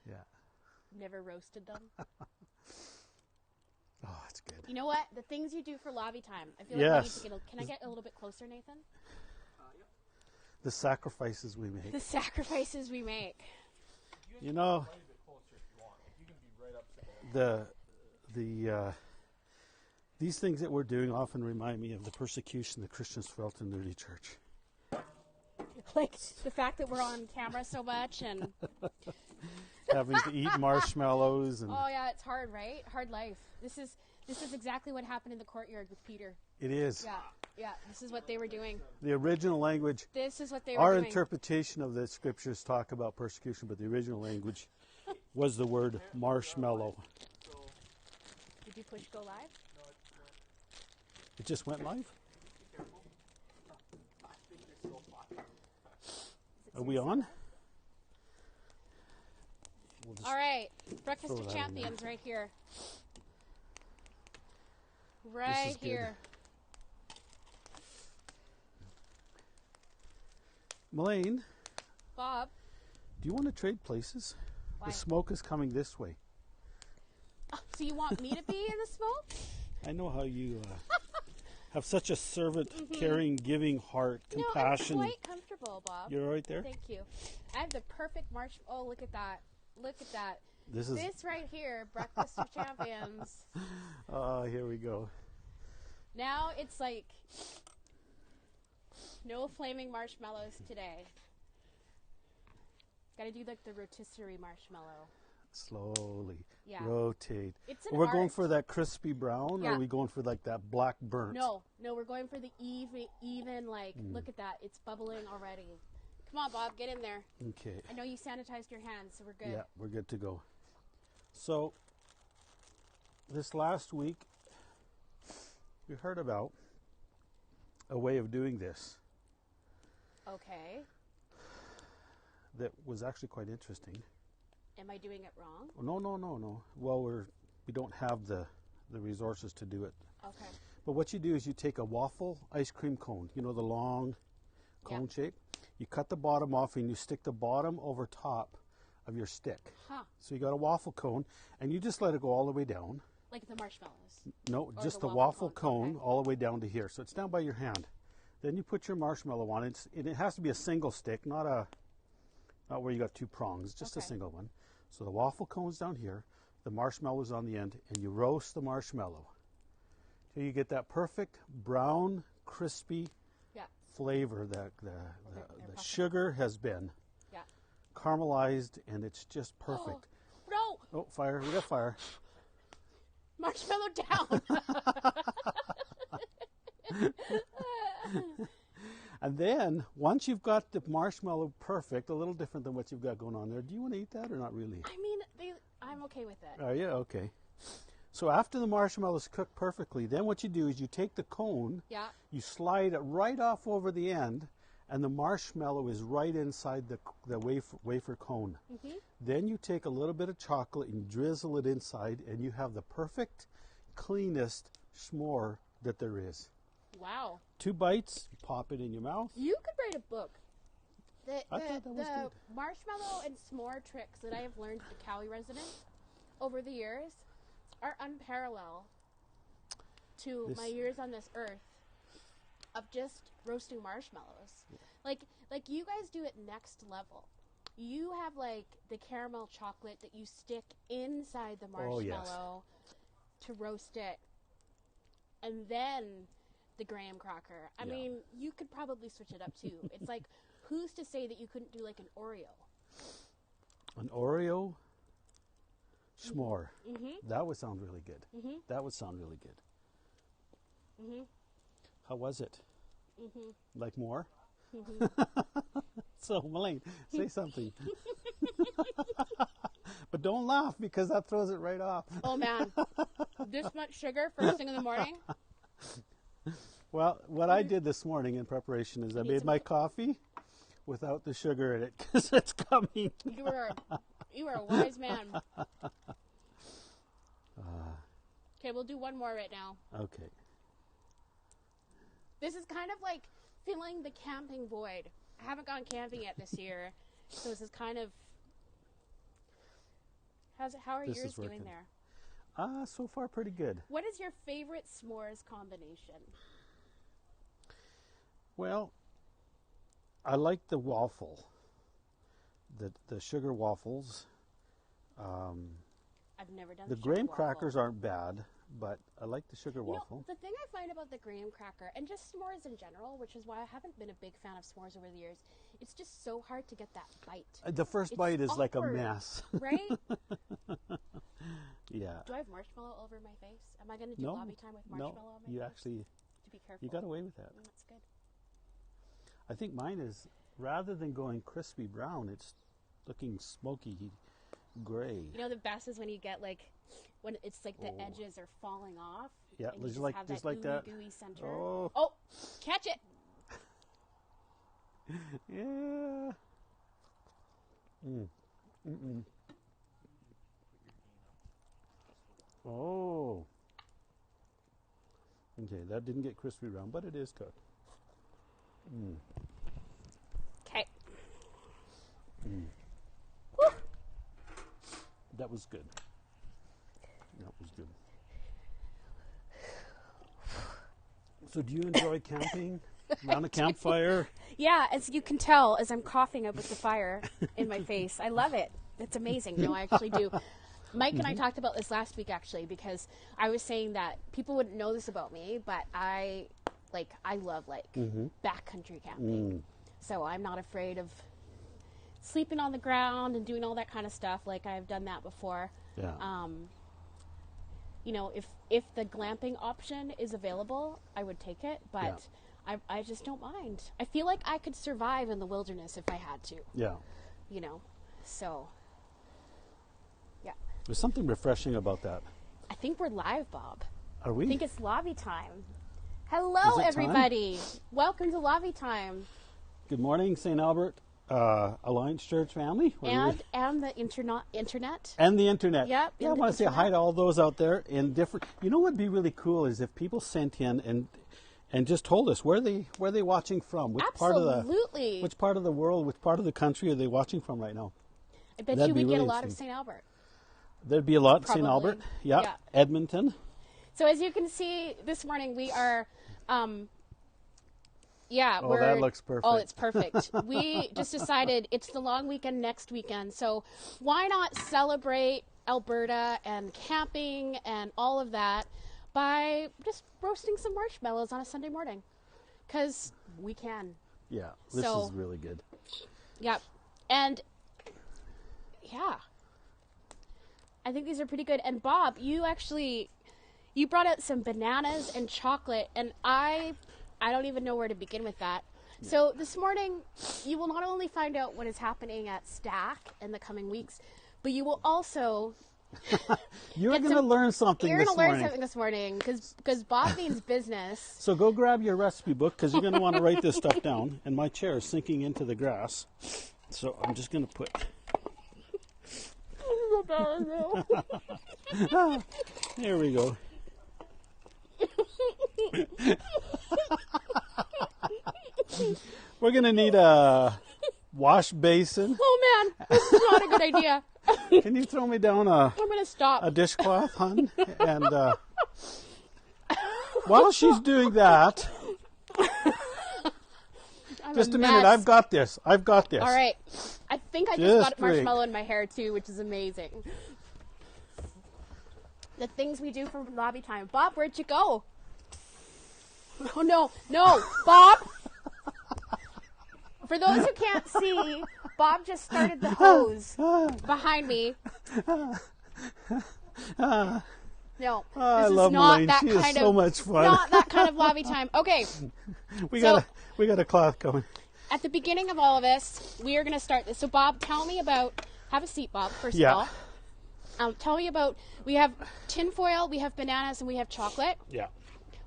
Yeah. Never roasted them. Oh, that's good. You know what? The things you do for lobby time. I feel like we need to get can I get a little bit closer, Nathan? Yep. The sacrifices we make. The sacrifices we make. You know, Quite a bit closer if you want. You can be right up to the these things that we're doing often remind me of the persecution the Christians felt in the early church. Like the fact that we're on camera so much and Having to eat marshmallows and oh yeah, it's hard, right? Hard life. This is exactly what happened in the courtyard with Peter. it is. Yeah. This is what they were doing. The original language, This is what they were our doing. interpretation of the scriptures talk about persecution, but the original language was the word marshmallow. So, Did you push go live? no, it's not. It just went live? Be careful. I think you're so hot. Are we on? We'll just All right, Breakfast throw of that in Champions right here. This Right is good. here. Melaine, Bob, do you want to trade places? why? The smoke is coming this way. Oh, so you want me to be in the smoke? I know how you have such a servant, caring, giving heart, compassion. No, I'm quite comfortable, Bob. You're right there? Thank you. I have the perfect marsh. Oh, look at that. Look at that. This is, This right here, Breakfast of Champions. here we go. Now it's like no flaming marshmallows today. Gotta do like the rotisserie marshmallow. Slowly. Yeah. Rotate. It's an We're going art. for that crispy brown, or Yeah. are we going for like that black burnt? No, we're going for the even like, look at that. It's bubbling already. Come on, Bob, get in there. Okay. I know you sanitized your hands, so we're good. Yeah, we're good to go. So, this last week, we heard about a way of doing this Okay. that was actually quite interesting. Am I doing it wrong? Oh, no. Well, we don't have the resources to do it. Okay. But what you do is you take a waffle ice cream cone, you know, the long cone shape. You cut the bottom off and you stick the bottom over top of your stick. Huh. So you got a waffle cone and you just let it go all the way down. Like the marshmallows. No, Or just the the waffle waffle cone, cone okay. all the way down to here. So it's down by your hand. Then you put your marshmallow on it. And it has to be a single stick, not where you got two prongs, just a Okay. single one. So the waffle cone's down here, the marshmallow's on the end, and you roast the marshmallow till you get that perfect brown, crispy Yeah. flavor that they're the puffing. sugar has been Yeah. caramelized, and it's just perfect. No! Oh, fire! We got fire. Marshmallow down! And then, once you've got the marshmallow perfect, a little different than what you've got going on there, do you want to eat that or not really? I mean, I'm okay with it. Are you? Okay. So after the marshmallows cook perfectly, then what you do is you take the cone, Yeah. you slide it right off over the end, and the marshmallow is right inside the wafer cone. Mm-hmm. Then you take a little bit of chocolate and drizzle it inside, and you have the perfect, cleanest s'more that there is. Wow. 2 bites, you pop it in your mouth. You could write a book. I thought that was good. Marshmallow and s'more tricks that I have learned as a Cali resident over the years are unparalleled to my years on this earth of just roasting marshmallows. Like you guys do it next level. You have like the caramel chocolate that you stick inside the Oh, yes. marshmallow to roast it, and then the graham cracker. I Yeah. mean, you could probably switch it up too. It's like, who's to say that you couldn't do like an Oreo? An Oreo s'more. Mm-hmm. That would sound really good. Mm-hmm. That would sound really good. Mm-hmm. How was it? Mm-hmm. Like more? Mm-hmm. So, Melaine, say something. But don't laugh because that throws it right off. Oh man, this much sugar first thing in the morning. Well, what I did this morning in preparation is I need made some- my coffee without the sugar in it because it's coming. You were a wise man. Okay, we'll do one more right now. Okay. This is kind of like filling the camping void. I haven't gone camping yet this year, so this is kind of How are This yours is doing working. there? So far pretty good. What is your favorite s'mores combination? Well, I like the waffle, the sugar waffles. I've never done The sugar graham waffle. crackers aren't bad, but I like the sugar waffle. The thing I find about the graham cracker, and just s'mores in general, which is why I haven't been a big fan of s'mores over the years, it's just so hard to get that bite. The first It's bite is like a awkward, mess. Right? Yeah. Do I have marshmallow over my face? Am I going to do No, lobby time with marshmallow no, on my you face? actually, To be careful. you got away with that. That's good. I think mine is, rather than going crispy brown, it's looking smoky gray. You know, the best is when you get like, when it's like the edges are falling off. Yeah, and you just like have just that like that. gooey center. Oh, Catch it! yeah. Mm-mm. Oh. Okay, that didn't get crispy brown, but it is cooked. Okay. That was good. That was good. So do you enjoy camping around a campfire? Yeah, as you can tell, as I'm coughing up with the fire in my face, I love it. It's amazing. No, I actually do. Mike and I talked about this last week, actually, because I was saying that people wouldn't know this about me, but I love backcountry camping. So I'm not afraid of sleeping on the ground and doing all that kind of stuff. Like, I've done that before. Yeah. You know, if the glamping option is available, I would take it, but I just don't mind. I feel like I could survive in the wilderness if I had to. Yeah. You know, so yeah. There's something refreshing about that. I think we're live, Bob. Are we? I think it's lobby time. Is Hello, it everybody. Welcome to lobby time. Good morning, St. Albert Alliance Church family. And the internet. And the internet. Yep, Yeah, I and the want to say hi internet. to all those out there in different. You know what would be really cool is if people sent in and just told us where they watching from, which Absolutely. which part of the world, which part of the country are they watching from right now? I bet that'd you be we get a really lot of interesting. St. Albert. There'd be a lot in St. Probably. Albert. Yeah. Yeah. Edmonton. So as you can see this morning, we are, that looks perfect. Oh, it's perfect. We just decided it's the long weekend next weekend, so why not celebrate Alberta and camping and all of that by just roasting some marshmallows on a Sunday morning, because we can. Yeah, this So- is really good. Yep. And yeah, I think these are pretty good. And Bob, you brought out some bananas and chocolate, and I don't even know where to begin with that. So this morning, you will not only find out what is happening at StAAC in the coming weeks, but you will also You're going to learn something you're this going to learn morning. something this morning because Bob means business. So go grab your recipe book because you're going to want to write this stuff down. And my chair is sinking into the grass. So I'm just going to put... There we go. We're going to need a wash basin. Oh man, this is not a good idea. Can you throw me down a I'm going to stop. dishcloth, hon? And while she's doing that, I'm just a mess. minute. I've got this. All right. I think I just Just got marshmallow in my hair too, which is amazing. The things we do for lobby time. Bob, where'd you go? Oh no, Bob! For those who can't see, Bob just started the hose behind me. No, I this is love not Maureen. that She is kind so of much fun. not that kind of lobby time. Okay, we so- got a cloth going. at the beginning of all of this, we are going to start this. So, Bob, tell me about. Have a seat, Bob. First Yeah. of all, tell me about. We have tinfoil, we have bananas, and we have chocolate. Yeah.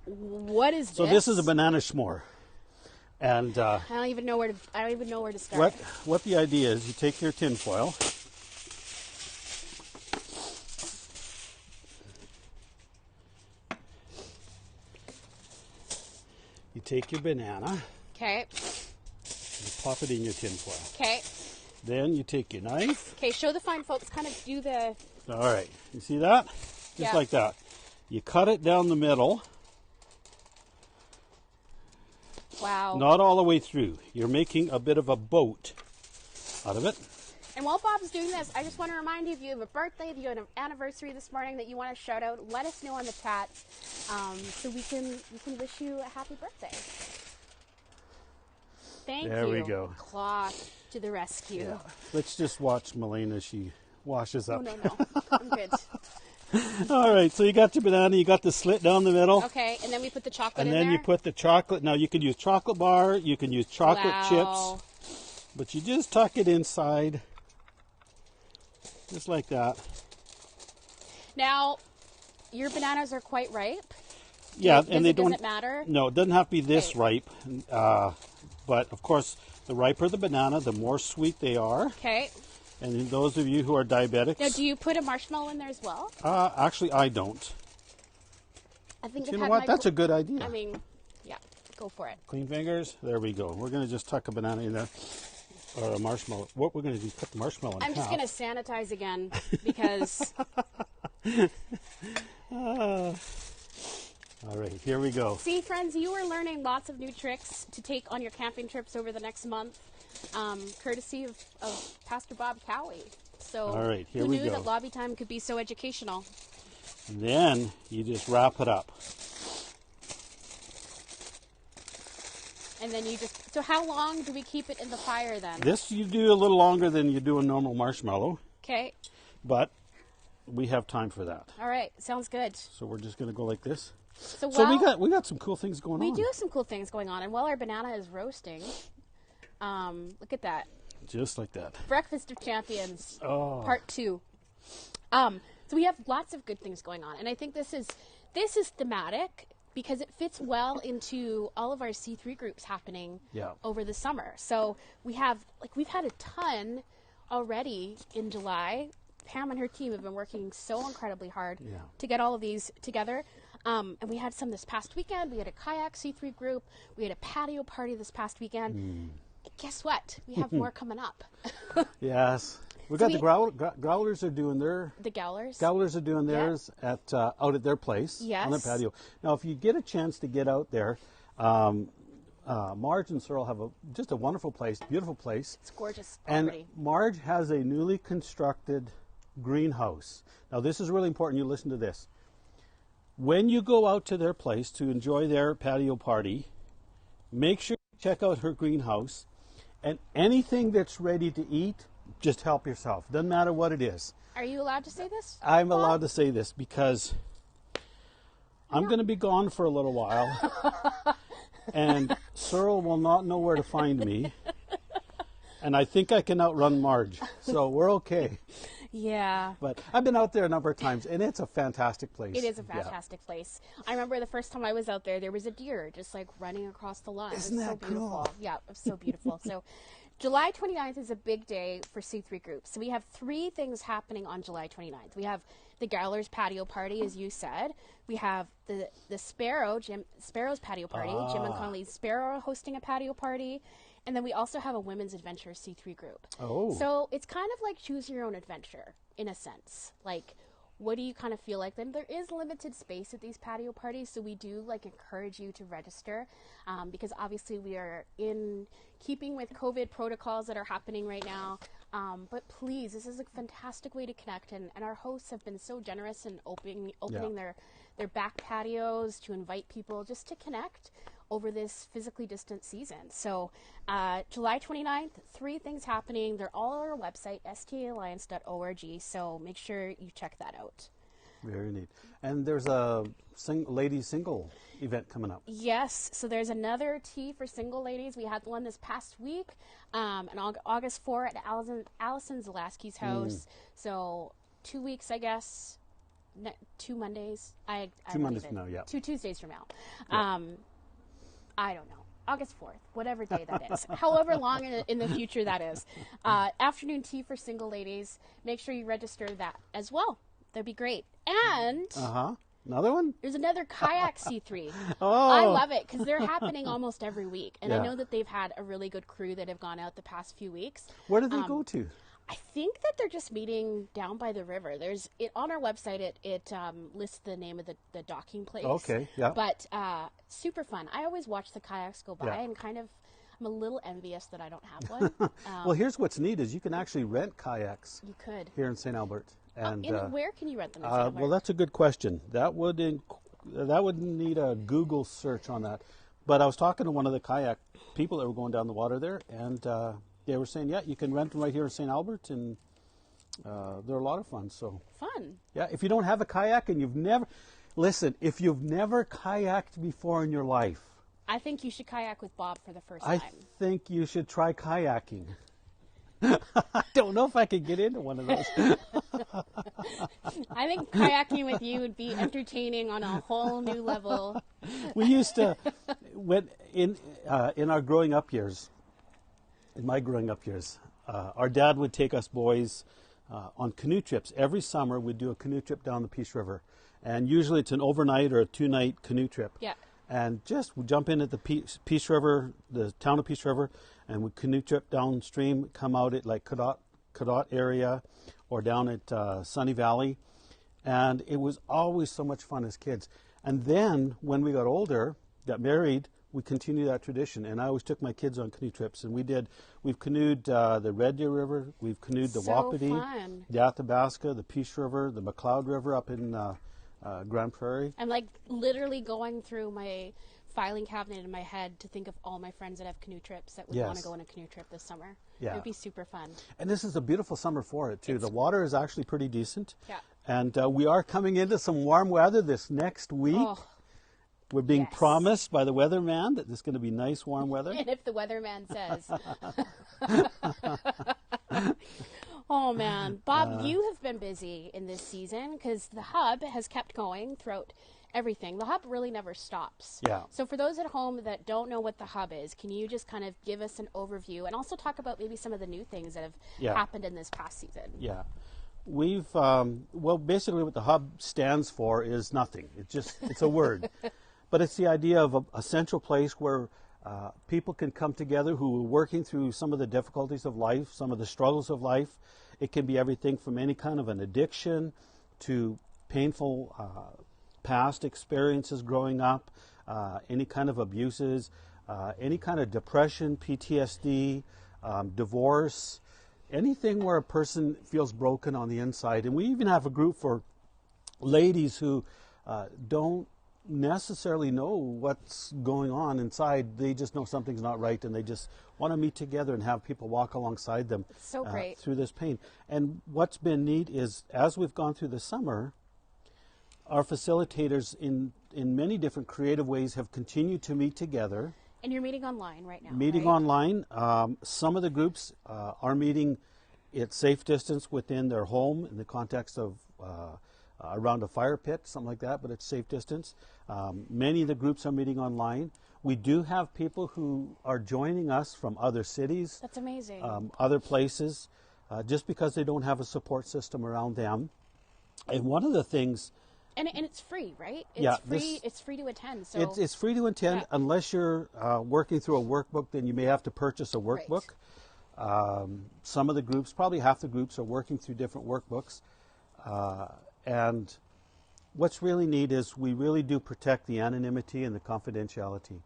What is this? So this is a banana s'more, and I don't even know where to start. what the idea is, you take your tin foil, you take your banana, Okay. you pop it in your tin foil. Okay. Then you take your knife. Okay, show the fine folks. Kind of do the. All right. You see that? Just like that. You cut it down the middle. Wow. Not all the way through. You're making a bit of a boat out of it. And while Bob's doing this, I just want to remind you, if you have a birthday, if you have an anniversary this morning that you want to shout out, let us know on the chat, so we can wish you a happy birthday. Thank you. There we go. Cloth to the rescue. Yeah. Let's just watch Malene as she washes up. Oh, no. I'm good. All right, so you got your banana, you got the slit down the middle. Okay, and then we put the chocolate in there. And then you put the chocolate. Now you can use chocolate bar, you can use chocolate chips, but you just tuck it inside, just like that. Now, your bananas are quite ripe. Yeah, and they doesn't matter? No, it doesn't have to be this ripe. But of course, the riper the banana, the more sweet they are. Okay. And those of you who are diabetics. Now, do you put a marshmallow in there as well? Actually, I don't. I think you know what? That's a good idea. I mean, yeah, go for it. Clean fingers. There we go. We're going to just tuck a banana in there. Or a marshmallow. What we're going to do is cut the marshmallow in half. I'm just going to sanitize again because... All right, here we go. See, friends, you are learning lots of new tricks to take on your camping trips over the next month, courtesy of Pastor Bob Cowie. So, all right, here who we knew go. that lobby time could be so educational? Then you just wrap it up. And then you just... So how long do we keep it in the fire then? This you do a little longer than you do a normal marshmallow. Okay. But we have time for that. All right, sounds good. So we're just going to go like this. So we got some cool things going on. We do have some cool things going on. And while our banana is roasting, look at that. Just like that. Breakfast of Champions, Part 2. So we have lots of good things going on. And I think this is thematic because it fits well into all of our C3 groups happening over the summer. So we've had a ton already in July. Pam and her team have been working so incredibly hard to get all of these together. And we had some this past weekend. We had a kayak C3 group. We had a patio party this past weekend. Guess what? We have more coming up. Yes. We got the growlers are doing their... The Gowlers? Growlers are doing theirs out at their place on their patio. Now, if you get a chance to get out there, Marge and Searle have just a wonderful place, beautiful place. It's gorgeous property. And Marge has a newly constructed greenhouse. Now, this is really important. You listen to this. When you go out to their place to enjoy their patio party, make sure you check out her greenhouse. And anything that's ready to eat, just help yourself. Doesn't matter what it is. Are you allowed to say this? I'm allowed to say this because I'm going to be gone for a little while. And Searle will not know where to find me. And I think I can outrun Marge. So we're okay. Yeah. But I've been out there a number of times, and it's a fantastic place. It is a fantastic place. I remember the first time I was out there was a deer just like running across the lawn. Isn't that so beautiful. cool? Yeah, it was so beautiful. So July 29th is a big day for C3 groups. So we have 3 things happening on July 29th. We have the Gowlers patio party, as you said. We have the Sparrow's patio party. Jim and Conley's Sparrow are hosting a patio party. And then we also have a Women's Adventure C3 group. Oh. So it's kind of like choose your own adventure, in a sense. Like, what do you kind of feel like? Then there is limited space at these patio parties, so we do encourage you to register because obviously we are in keeping with COVID protocols that are happening right now. But please, this is a fantastic way to connect, and our hosts have been so generous in opening their back patios to invite people just to connect over this physically distant season. So July 29th, 3 things happening. They're all on our website, staalliance.org, so make sure you check that out. Very neat. And there's a ladies single event coming up. Yes, so there's another tea for single ladies. We had one this past week, on August 4 at Allison Zalaski's house. So 2 weeks, I guess. 2 Mondays. 2 Mondays from now, yeah. 2 Tuesdays from now. Yeah. I don't know. August 4th, whatever day that is. However long in the future that is. Afternoon tea for single ladies. Make sure you register that as well. That'd be great. And Another one? There's another kayak C3. Oh. I love it because they're happening almost every week. And I Yeah. know that they've had a really good crew that have gone out the past few weeks. Where do they go to? I think that they're just meeting down by the river. There's it on our website. It lists the name of the docking place. Okay, yeah. But super fun. I always watch the kayaks go by Yeah. and kind of I'm a little envious that I don't have one. Well, here's what's neat is you can actually rent kayaks You could. here in St. Albert. And Where can you rent them? In St. well, Albert? that's a good question. That would need a Google search on that. But I was talking to one of the kayak people that were going down the water there, and they were saying, yeah, you can rent them right here in St. Albert, and they're a lot of fun. So Fun. yeah, if you don't have a kayak and if you've never kayaked before in your life, I think you should kayak with Bob for the first I time. think you should try kayaking. I don't know if I could get into one of those. I think kayaking with you would be entertaining on a whole new level. We used to, in our growing up years, in my growing up years, our dad would take us boys on canoe trips. Every summer we'd do a canoe trip down the Peace River. And usually it's an overnight or a 2-night canoe trip. Yeah. And just we jump in at the Peace River, the town of Peace River, and we canoe trip downstream, come out at like Cadott area or down at Sunny Valley. And it was always so much fun as kids. And then when we got older, got married, we continued that tradition. And I always took my kids on canoe trips. And we've canoed the Red Deer River, we've canoed the So Wapiti, fun. the Athabasca, the Peace River, the McLeod River up in Grand Prairie. I'm like literally going through my filing cabinet in my head to think of all my friends that have canoe trips that would want Yes. to go on a canoe trip this summer. Yeah. It would be super fun. And this is a beautiful summer for it, too. The water is actually pretty decent. Yeah. And we are coming into some warm weather this next week. Oh, We're being yes. promised by the weatherman that there's going to be nice warm weather. and if the weatherman says. Oh, man. Bob, you have been busy in this season because the Hub has kept going throughout everything. The Hub really never stops. Yeah. So for those at home that don't know what the Hub is, can you just kind of give us an overview and also talk about maybe some of the new things that have happened in this past season? Yeah. We've, basically what the Hub stands for is nothing. It's a word. But it's the idea of a central place where people can come together who are working through some of the difficulties of life, some of the struggles of life. It can be everything from any kind of an addiction to painful past experiences growing up, any kind of abuses, any kind of depression, PTSD, divorce, anything where a person feels broken on the inside. And we even have a group for ladies who don't necessarily know what's going on inside. They just know something's not right, and they just want to meet together and have people walk alongside them So great. through this pain. And what's been neat is as we've gone through the summer, our facilitators in many different creative ways have continued to meet together. And you're meeting online right now, Meeting right? online. Some of the groups are meeting at safe distance within their home in the context of around a fire pit, something like that, but it's safe distance. Many of the groups are meeting online. We do have people who are joining us from other cities, That's amazing. other places, just because they don't have a support system around them. And one of the things... And it's free, right? It's Yeah, free. It's free to attend. So It's free to attend unless you're working through a workbook. Then you may have to purchase a workbook. Some of the groups, probably half the groups, are working through different workbooks. And what's really neat is we really do protect the anonymity and the confidentiality.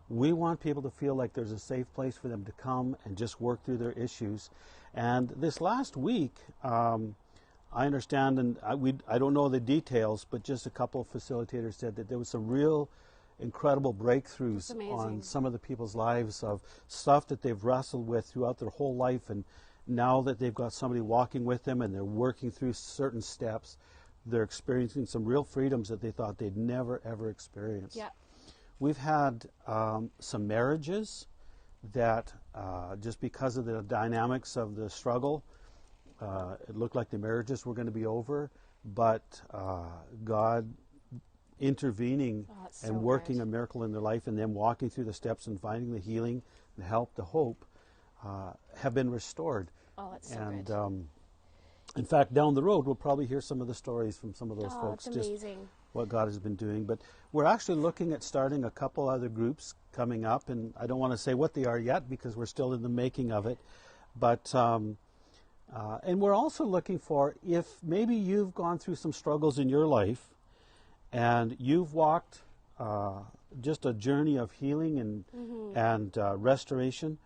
We want people to feel like there's a safe place for them to come and just work through their issues. And this last week, I understand, and I don't know the details, but just a couple of facilitators said that there was some real incredible breakthroughs on some of the people's lives of stuff that they've wrestled with throughout their whole life, and now that they've got somebody walking with them and they're working through certain steps, they're experiencing some real freedoms that they thought they'd never, ever experience. Yeah. We've had some marriages that just because of the dynamics of the struggle, it looked like the marriages were going to be over, but God intervening and working a miracle in their life and them walking through the steps and finding the healing, the help, the hope, have been restored. Oh, that's so and good. in fact, down the road, we'll probably hear some of the stories from some of those folks. It's amazing. what God has been doing. But we're actually looking at starting a couple other groups coming up, and I don't want to say what they are yet because we're still in the making of it. But and we're also looking for, if maybe you've gone through some struggles in your life and you've walked just a journey of healing and restoration,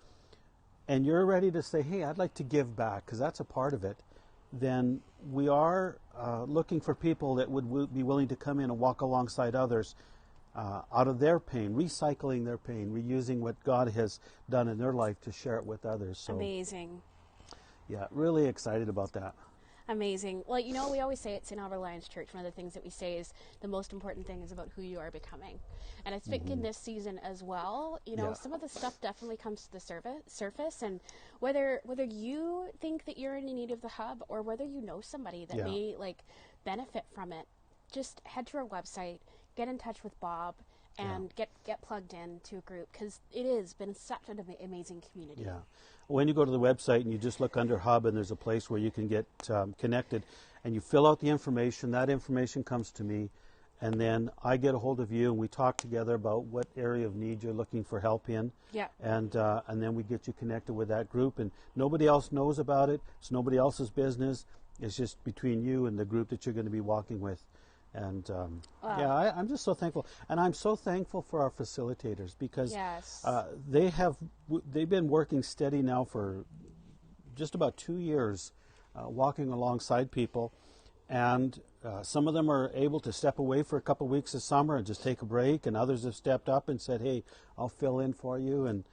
and you're ready to say, hey, I'd like to give back, because that's a part of it, then we are looking for people that would be willing to come in and walk alongside others out of their pain, recycling their pain, reusing what God has done in their life to share it with others. So, amazing. Yeah, really excited about that. Amazing. Well, you know, we always say at St. Albert Lions Church, one of the things that we say is the most important thing is about who you are becoming. And I think in this season as well, you know, some of the stuff definitely comes to the surface. And whether you think that you're in need of the hub, or whether you know somebody that may benefit from it, just head to our website, get in touch with Bob, and get plugged in to a group, because it has been such an amazing community. Yeah. When you go to the website and you just look under Hub, and there's a place where you can get connected, and you fill out the information, that information comes to me, and then I get a hold of you, and we talk together about what area of need you're looking for help in. Yeah. And then we get you connected with that group, and nobody else knows about it. It's nobody else's business. It's just between you and the group that you're going to be walking with. And I'm just so thankful, and I'm so thankful for our facilitators, because they've been working steady now for just about 2 years, walking alongside people, and some of them are able to step away for a couple of weeks this summer and just take a break, and others have stepped up and said, "Hey, I'll fill in for you," and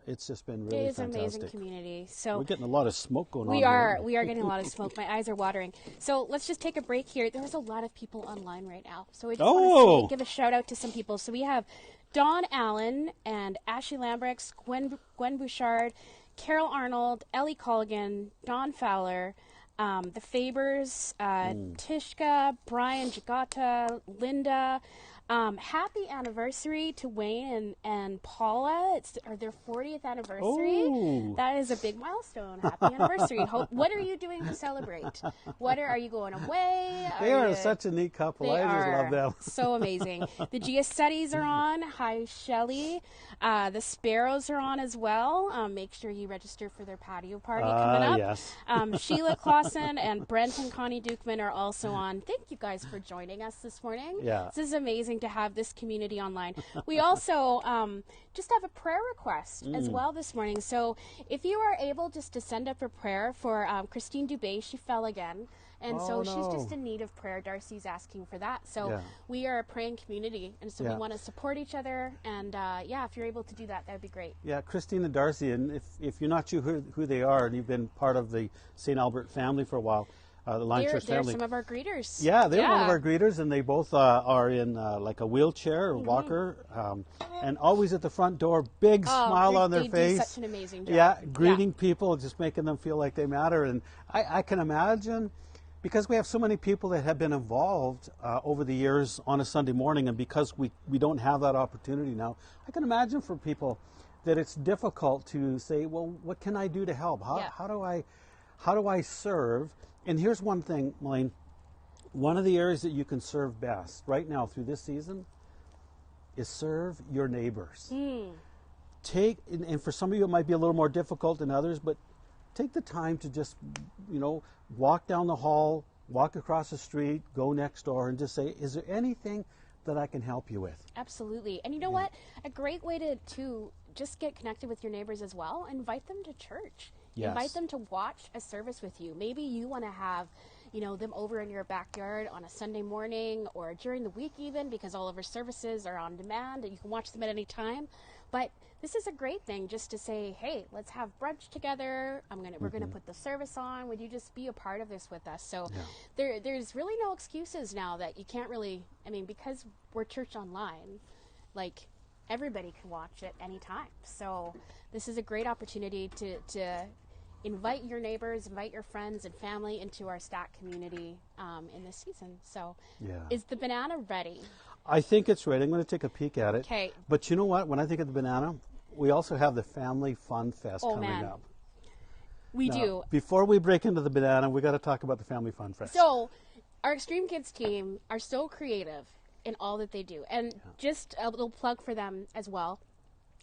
it's just been really fantastic. It is an amazing community. So we're getting a lot of smoke going on. We are getting a lot of smoke. My eyes are watering. So let's just take a break here. There's a lot of people online right now. So I just want to give a shout out to some people. So we have Dawn Allen and Ashley Lambrex, Gwen Bouchard, Carol Arnold, Ellie Colligan, Dawn Fowler, the Fabers, Tishka, Brian Jagata, Linda. Happy anniversary to Wayne and Paula. It's their 40th anniversary. Ooh. That is a big milestone. Happy anniversary. What are you doing to celebrate? Are you going away? They are such a neat couple. I just love them. So amazing. The Gia Studies are on. Hi, Shelley. The Sparrows are on as well. Make sure you register for their patio party coming up. Yes. Sheila Clausen and Brent and Connie Dukeman are also on. Thank you guys for joining us this morning. Yeah. This is amazing to have this community online. We also just have a prayer request as well this morning. So if you are able just to send up a prayer for Christine Dubé, she fell again. And she's just in need of prayer. Darcy's asking for that. So we are a praying community, and so we want to support each other. And if you're able to do that, that would be great. Yeah, Christine and Darcy, and if you're not sure who they are, and you've been part of the St. Albert family for a while, the Lions Church family. They're some of our greeters. Yeah, they're one of our greeters, and they both are in like a wheelchair or walker, and always at the front door, big smile on their face. They do such an amazing job. Yeah, greeting people, just making them feel like they matter. And I can imagine, because we have so many people that have been involved over the years on a Sunday morning, and because we don't have that opportunity now, I can imagine for people that it's difficult to say, well, what can I do to help? How do I serve? And here's one thing, Maureen. One of the areas that you can serve best right now through this season is serve your neighbors. And for some of you it might be a little more difficult than others, but take the time to just, walk down the hall, walk across the street, go next door, and just say, is there anything that I can help you with? Absolutely. And you know what? A great way to just get connected with your neighbors as well, invite them to church. Yes. Invite them to watch a service with you. Maybe you want to have, them over in your backyard on a Sunday morning or during the week even, because all of our services are on demand and you can watch them at any time. But this is a great thing just to say, hey, let's have brunch together. We're gonna put the service on. Would you just be a part of this with us? So there's really no excuses now that you can't really, because we're church online, like everybody can watch it anytime. So this is a great opportunity to invite your neighbors, invite your friends and family into our StAAC community in this season. So is the banana ready? I think it's ready. I'm going to take a peek at it. Okay. But you know what? When I think of the banana, we also have the Family Fun Fest coming up. We do. Before we break into the banana, we got to talk about the Family Fun Fest. So our Extreme Kids team are so creative in all that they do. And just a little plug for them as well,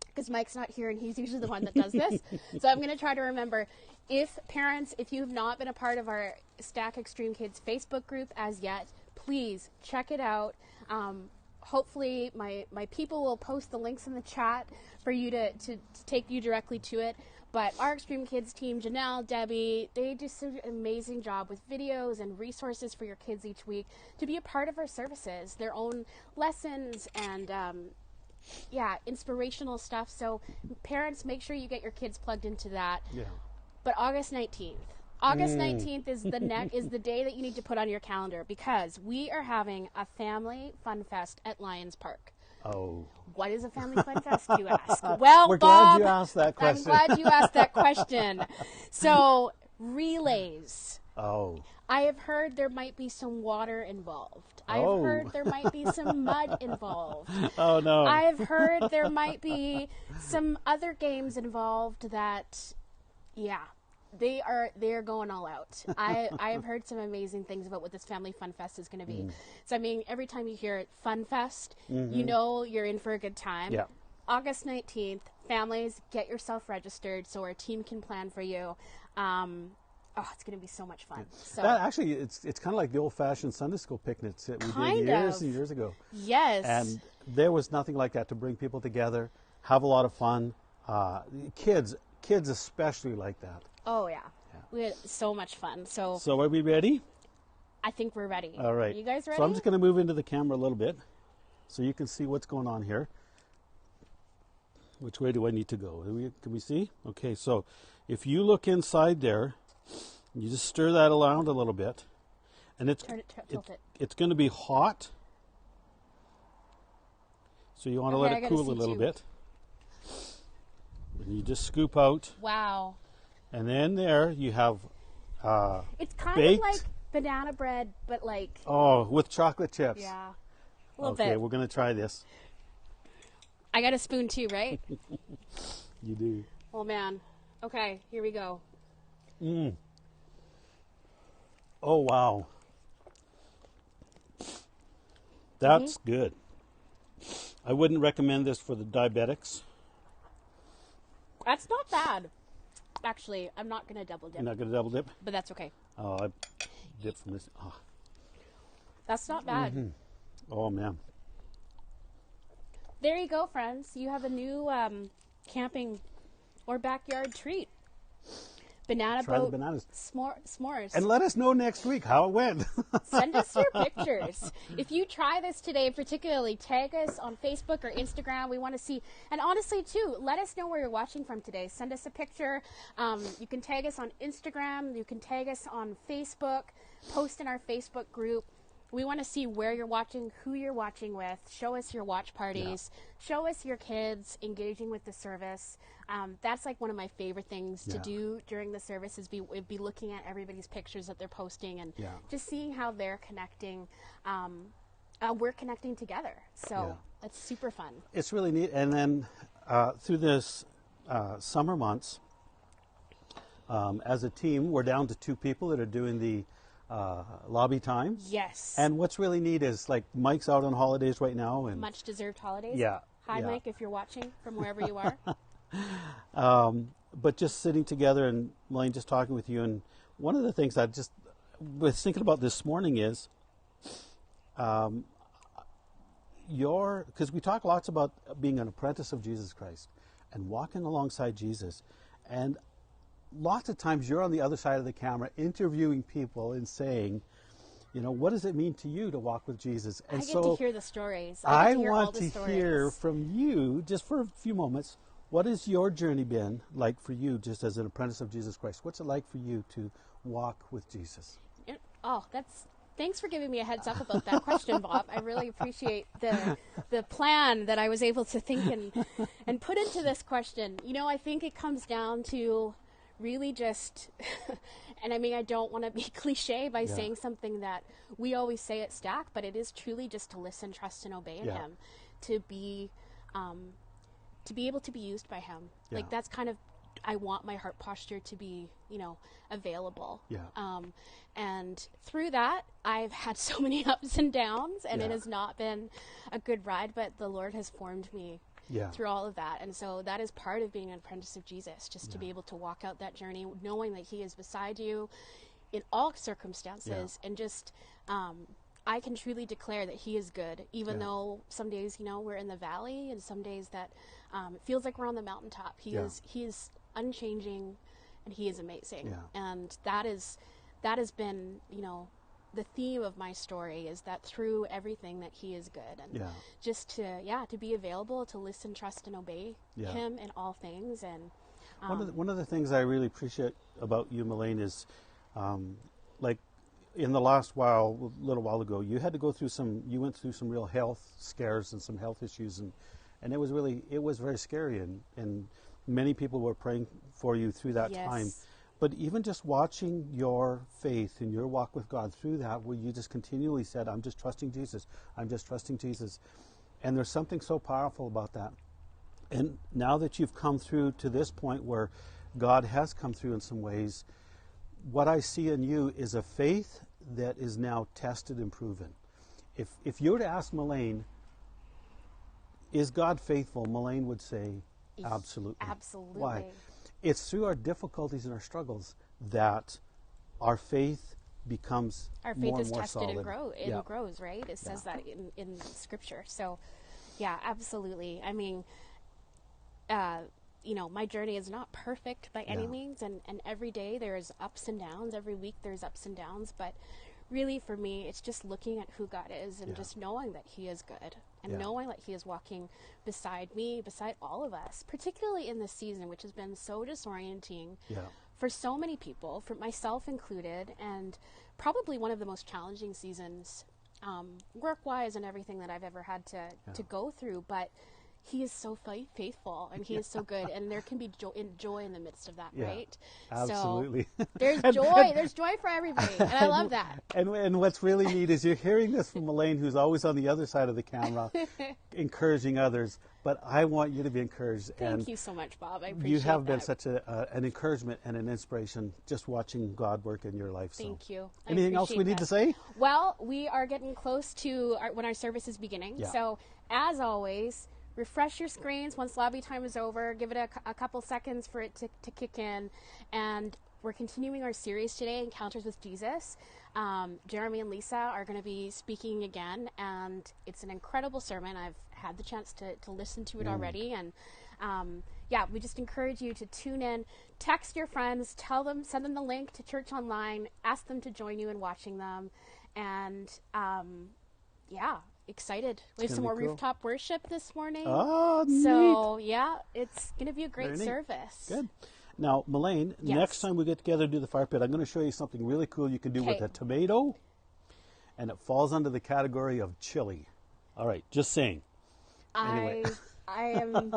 because Mike's not here and he's usually the one that does this. So I'm going to try to remember. If parents, if you have not been a part of our StAAC Extreme Kids Facebook group as yet, please check it out. Hopefully my people will post the links in the chat for you to take you directly to it. But our Extreme Kids team, Janelle, Debbie, they do such an amazing job with videos and resources for your kids each week to be a part of our services, their own lessons and inspirational stuff. So parents, make sure you get your kids plugged into that. Yeah. But August 19th. August 19th is the day that you need to put on your calendar, because we are having a family fun fest at Lions Park. Oh. What is a family fun fest, you ask? Well, we're Bob, glad you asked that question. I'm glad you asked that question. So, relays. Oh. I have heard there might be some water involved. I've heard there might be some mud involved. Oh, no. I've heard there might be some other games involved that, they are going all out. I have heard some amazing things about what this Family Fun Fest is going to be. So, I mean, every time you hear it, Fun Fest, you know you're in for a good time. Yeah. August 19th, families, get yourself registered so our team can plan for you. It's going to be so much fun. So that actually, it's kind of like the old-fashioned Sunday school picnics that we did years and years ago. Yes. And there was nothing like that to bring people together, have a lot of fun. Kids especially like that. Oh, yeah. We had so much fun. So are we ready? I think we're ready. All right. Are you guys ready? So I'm just going to move into the camera a little bit so you can see what's going on here. Which way do I need to go? Can we see? Okay, so if you look inside there, you just stir that around a little bit. And it's going to be hot. So you want to let it cool a little bit. And you just scoop out. Wow. And then there you have it's kind of like banana bread, but like... Oh, with chocolate chips. Yeah. A little bit. Okay, we're going to try this. I got a spoon too, right? You do. Oh, man. Okay, here we go. Oh, wow. That's good. I wouldn't recommend this for the diabetics. That's not bad. Actually, I'm not going to double dip. You're not going to double dip? But that's okay. Oh, I dip from this. Oh. That's not bad. Oh, man. There you go, friends. You have a new camping or backyard treat. Banana Try boat the bananas. S'mores. And let us know next week how it went. Send us your pictures. If you try this today, particularly, tag us on Facebook or Instagram. We want to see. And honestly, too, let us know where you're watching from today. Send us a picture. You can tag us on Instagram. You can tag us on Facebook. Post in our Facebook group. We want to see where you're watching, who you're watching with. Show us your watch parties. Yeah. Show us your kids engaging with the service. That's like one of my favorite things to do during the service is be looking at everybody's pictures that they're posting and just seeing how they're connecting. We're connecting together. So it's super fun. It's really neat. And then through this summer months, as a team, we're down to 2 people that are doing the lobby time. Yes. And what's really neat is, like, Mike's out on holidays right now. And much deserved holidays. Yeah. Hi, Mike, if you're watching from wherever you are. But just sitting together and Elaine just talking with you. And one of the things I just was thinking about this morning is because we talk lots about being an apprentice of Jesus Christ and walking alongside Jesus. And lots of times you're on the other side of the camera interviewing people and saying, what does it mean to you to walk with Jesus? And I get to hear the stories. I want to hear from you, just for a few moments, what has your journey been like for you just as an apprentice of Jesus Christ? What's it like for you to walk with Jesus? Thanks for giving me a heads up about that question, Bob. I really appreciate the plan that I was able to think and put into this question. I think it comes down to really just, and I mean, I don't want to be cliche by saying something that we always say at StAAC, but it is truly just to listen, trust, and obey in Him, to be able to be used by Him. Like, that's kind of I want my heart posture to be, available. Yeah. And through that, I've had so many ups and downs, and Yeah. it has not been a good ride, but the Lord has formed me through all of that. And so that is part of being an apprentice of Jesus, just to be able to walk out that journey, knowing that he is beside you in all circumstances, and just, I can truly declare that he is good, even though some days, we're in the valley, and some days that it feels like we're on the mountaintop. He is unchanging, and he is amazing. Yeah. And that has been, the theme of my story, is that through everything that he is good, and just to be available to listen, trust, and obey him in all things. And one of the things I really appreciate about you, Melaine, is like in the last little while ago, you went through some real health scares and some health issues, and it was very scary, and many people were praying for you through that time. But even just watching your faith and your walk with God through that, where you just continually said, I'm just trusting Jesus. I'm just trusting Jesus. And there's something so powerful about that. And now that you've come through to this point where God has come through in some ways, what I see in you is a faith that is now tested and proven. If you were to ask Melaine, is God faithful? Melaine would say, absolutely. Absolutely. Why? It's through our difficulties and our struggles that our faith becomes more and more solid. Our faith is tested and grows, right? It says that in Scripture. So, yeah, absolutely. I mean, my journey is not perfect by any means, and every day there's ups and downs. Every week there's ups and downs, but really for me, it's just looking at who God is, and just knowing that he is good, and knowing that he is walking beside me, beside all of us, particularly in this season, which has been so disorienting for so many people, for myself included, and probably one of the most challenging seasons, work-wise and everything that I've ever had to go through. But he is so faithful, and he is so good, and there can be joy in the midst of that, right? Absolutely. So there's joy. There's joy for everybody, and I love that. And what's really neat is you're hearing this from Melaine, who's always on the other side of the camera, encouraging others. But I want you to be encouraged. Thank you so much, Bob. I appreciate you have that. been such an encouragement and an inspiration just watching God work in your life. So. Thank you. Anything else we need to say? Well, we are getting close to when our service is beginning. Yeah. So, as always, refresh your screens once lobby time is over. Give it a couple seconds for it to kick in. And we're continuing our series today, Encounters with Jesus. Jeremy and Lisa are going to be speaking again, and it's an incredible sermon. I've had the chance to listen to it already, and we just encourage you to tune in, text your friends, send them the link to Church Online, ask them to join you in watching them, and excited. We have some more rooftop worship this morning. Oh, neat. So it's going to be a great service. Good. Now, Melaine, next time we get together to do the fire pit, I'm going to show you something really cool you can do with a tomato, and it falls under the category of chili. All right, just saying. Anyway. I am...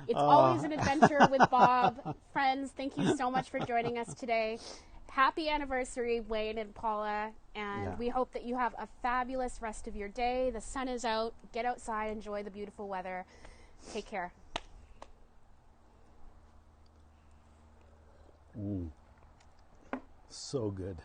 It's always an adventure with Bob. Friends, thank you so much for joining us today. Happy anniversary, Wayne and Paula, and we hope that you have a fabulous rest of your day. The sun is out. Get outside, enjoy the beautiful weather. Take care. So good.